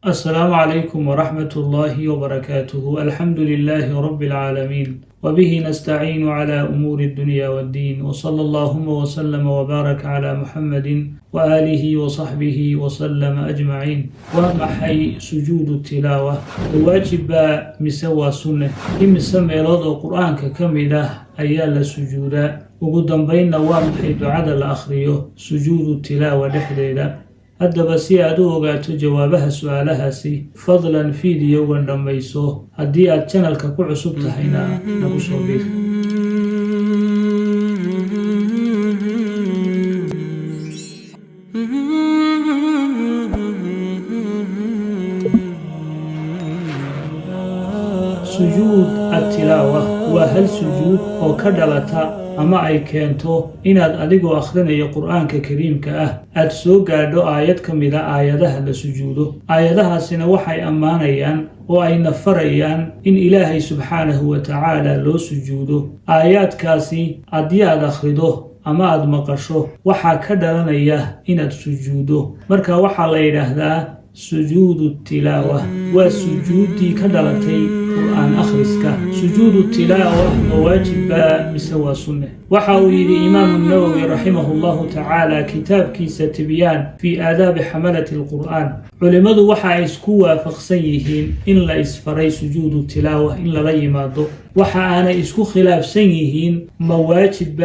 السلام عليكم ورحمة الله وبركاته. الحمد لله رب العالمين، وبه نستعين على أمور الدنيا والدين، وصلى اللهم وسلم وبارك على محمد وآله وصحبه وسلم أجمعين. ومحي سجود التلاوة واجب مسوى سنة مسمى رضا القرآن ككملة أيال سجودا وقدم بين ومحي دعاء الأخرية سجود التلاوة لحديدا. haddaba si aad u ogaato jawaabaha su'aalahaasi fadlan fiidiyowgan dhammayso haddii aad channelka ku cusub tahayna nagu soo biir. sujuud at-tilaawa waa hal sujuud oo ka dhalata ama ay keento inaad adigoo akhrinayo qur'aanka kariimka ah aad soo gaadho aayad ka mid a aayadaha la sujuudo. aayadahaasina waxay ammaanayaan oo ay nafarayaan in ilaahay subxaanahu wa tacaala loo sujuudo. aayaadkaasi haddii aad akhrido ama aad maqasho waxaa ka dhalanaya inaad sujuudo. marka waxaa la yidhaahdaa sujuudu tilaawa waa sujuuddii ka dhalatay qur'aan akhriska. sujuudu tilaawa waa waajib mise waa sunne? waxa uu yidhi imaamu nawowi raximahu llahu tacaala kitaabkiisa tibyaan fii aadaabi xamalati alqur'aan, culimmadu waxa ay isku waafaqsan yihiin in la isfaray sujuudu tilaawa in lala yimaado. waxa aanay isku khilaafsan yihiin ma waajib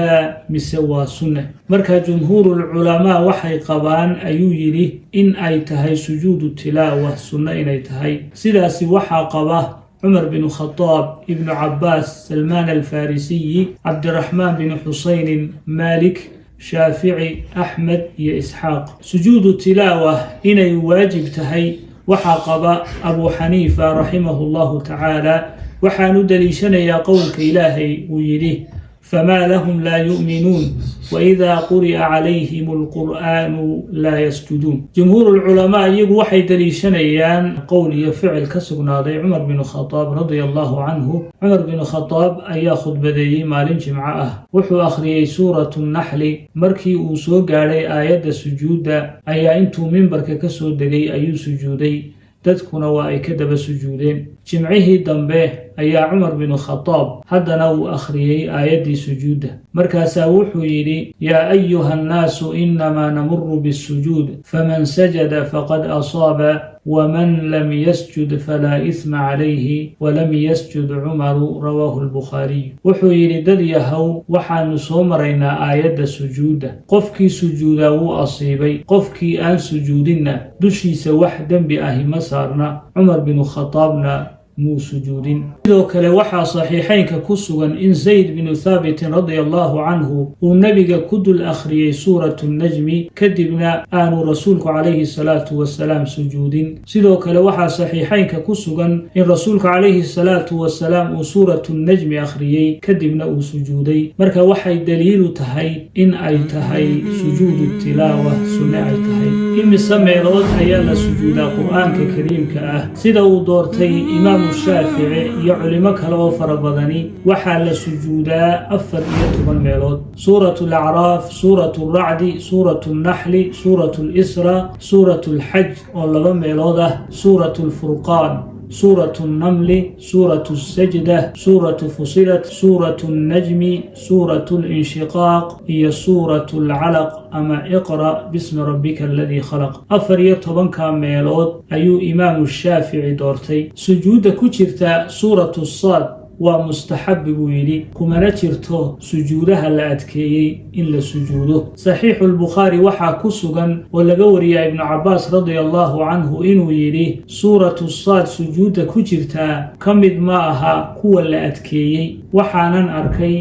mise waa sunne. marka jumhuurulculamaa waxay qabaan ayuu yidhi in ay tahay sujuudu tilaawa sunno inay tahay. sidaasi waxaa qaba عمر بن الخطاب، ابن عباس، سلمان الفارسي، عبد الرحمن بن حسين، مالك، شافعي، أحمد يا إسحاق. سجود التلاوة إن يواجب تهي وحاقب أبو حنيفة رحمه الله تعالى وحان دليشن يا قولك إلهي ويليه فما لهم لا يؤمنون وإذا قرئ عليهم القرآن لا يسجدون. جمهور العلماء يقول وحي دليشنيان قول يفعل كسقناضي عمر بن الخطاب رضي الله عنه. عمر بن الخطاب أي خطبة مالين جمعه وحو أخري سورة النحل مركي أوسوق علي آيات سجود أي أنتو منبرك كسود دقي أي سجودي dadkuna waa ay ka daba sujuudeen. jimcihii dambe ayaa cumar binu khataab haddana uu akhriyey aayaddii sujuudda. markaasaa wuxuu yidhi yaa ayuha annaasu inamaa namuru bisujuud faman sajada faqad asaaba waman lam yasjud falaa isma calayhi walam yasjud cumaru rawaahu albukhaariy. wuxuu yidhi dad yahow waxaanu soo maraynaa aayadda sujuudda, qofkii sujuudaa wuu asiibay, qofkii aan sujuudinna dushiisa wax dembi ahi ma saarna. cumar binu khataabna muu sujuudin. sidoo kale waxaa saxiixaynka ku sugan in zayd binu thaabitin radia allahu canhu uu nebiga ku dul akhriyey suuratu nnajmi kadibna aanu rasuulku calayhi salaatu wasalaam sujuudin. sidoo kale waxaa saxiixaynka ku sugan in rasuulku calayhi salaatu wasalaam uu suuratu nnajmi akhriyey kadibna uu sujuuday. marka waxay daliilu tahay in ay tahay sujuudu tilaawa sunne ay tahay. imise meelood ayaa la sujuudaa qur'aanka kariimka ah sida uu doortay imaam الشافعي iyo culimo kale oo fara badani waxaa la sujuudaa 14 meelood. suuratu al-a'raaf, suuratu ar-ra'd, suuratu an-nahl, suuratu al-isra, suuratu al-hajj oo 2 meelood ah, suuratu al-furqaan, suuratu an-naml, suuratu as-sajdah, suuratu fusilat, suuratu an-najm, suuratu al-inshiqaaq iyo suuratu al-alaq ama iqra bismi rabbika alladhi khalaq. 14 meelood ayuu imaamu shaafici doortay. sujuudda ku jirta suuratu as-saad waa mustaxab buu yidhi, kumana jirto sujuudaha la adkeeyey in la sujuudo. saxiixu albukhaari waxaa ku sugan oo laga wariyaa ibnu cabbaas radia allahu canhu inuu yidhi suuratu saad sujuudda ku jirtaa ka mid ma aha kuwa la adkeeyey, waxaanan arkay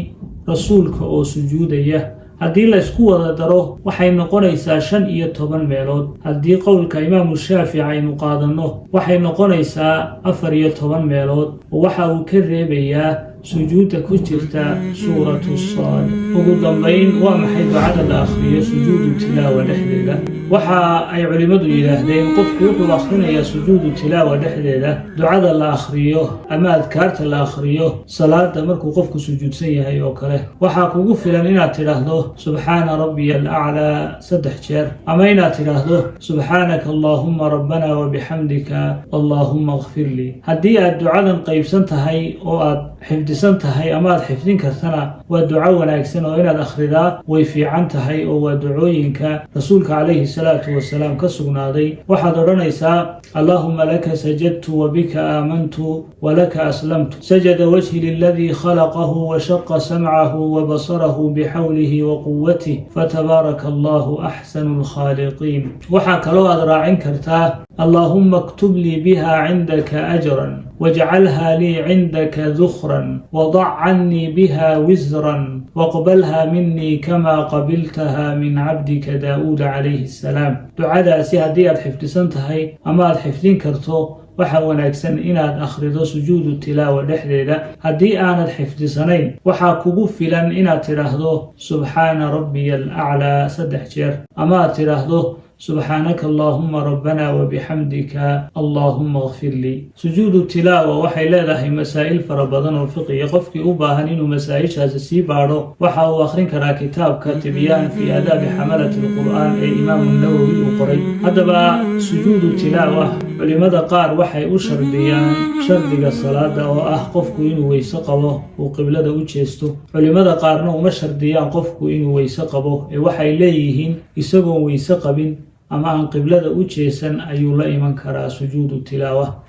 rasuulka oo sujuudaya. haddii la isku wada daro waxay noqonaysaa 15 meelood. haddii qowlka imaamu shaafici aynu qaadanno waxay noqonaysaa 14 meelood oo waxa uu ka reebayaa sujuudda ku jirta suuratu saad. ugu dambayn waa maxay ducada la akhriyo sujuudu tilaawa dhexdeeda? waxa ay culimadu yiraahdeen qofku wuxuu akhrinayaa sujuudu tilaawa dhexdeeda ducada la akhriyo ama adkaarta la akhriyo salaada markuu qofku sujuudsan yahay oo kale waxa kugu filan inaad tiraahdo subhana rabbiyal a'la 3 jeer ama inaad tiraahdo subhanaka allahumma rabbana wa bihamdika allahumma ighfir li haddii aad ducadan qaybsan tahay oo aad xifdisan tahay ama aad xifdin kartana waa duco wanaagsan oo inaad akhridaa way fiican tahay oo waa ducooyinka rasuulka calayhi salaatu wasalaam ka sugnaaday waxaad odhanaysaa allahumma laka sajadtu wa bika aamantu wa laka aslamtu sajada wajhi lilladhi khalaqahu wa shaqqa sam'ahu wa basarahu bihawlihi wa quwwatihi fatabaraka allahu ahsanul khaliqin waxa kaloo aad raacin kartaa اللهم اكتب لي بها عندك أجرا واجعلها لي عندك ذخرا وضع عني بها وزرا واقبلها مني كما قبلتها من عبدك داود عليه السلام دعاء سيادي الحفظ سنتهي أما الحفظين كرتو waxa wanaagsan inaad akhrido sujuudu tilaawa dhexdeeda haddii aanad xifdisanayn waxa kugu filan inaad tiraahdo subhana rabbiyal a'la 3 jeer ama aad tiraahdo subhanaka allahumma rabbana wa bihamdika allahumma ighfir li sujuudu tilaawa waxay leedahay masaa'il fara badan oo fiqhi qofkii u baahan inuu masaa'ishaas sii baaro waxa uu akhrin karaa kitaabka tibyaan fi aadaab hamalat alquran ee imaam an-nawawi uu qoray hadaba sujuudu tilaawa culimada qaar waxay u shardiyaan shardiga salaada oo ah qofku inuu weyse qabo oo qiblada u jeesto culimada qaarna uma shardiyaan qofku inuu weyse qabo ee waxay leeyihiin isagoo weyse qabin ama aan qiblada u jeesan ayuu la iman karaa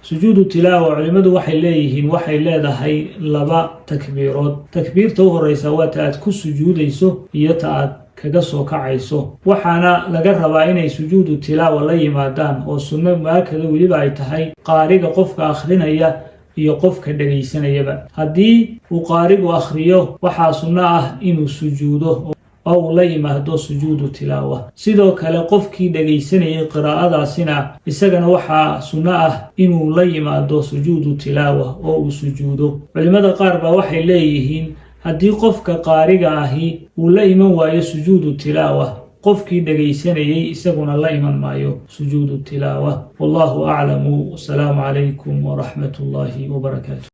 sujuudu tilaawa culimadu waxay leeyihiin waxay leedahay 2 takbiirood takbiirta u horeysa waa ta aad ku sujuudayso iyo ta aad kaga soo kacayso waxaana laga rabaa inay sujuudu tilaawa la yimaadaan oo sunno muakkada waliba ay tahay qaariga qofka akhrinaya iyo qofka dhageysanayaba haddii uu qaarigu akhriyo waxa sunno ah inuu sujuudo oo la yimaado sujuudu tilaawa sidoo kale qofkii dhageysanayay qiraa'adaasina isagana waxa sunno ah inuu la yimaado sujuudu tilaawa oo uu sujuudo culimada qaar baa waxay leeyihiin haddii qofka qaariga ahi uu la iman waayo sujuudu tilaawa qofkii dhageysanayay isaguna la iman maayo sujuudu tilaawa wallahu a'lamu assalamu alaykum wa rahmatullahi wa barakatuh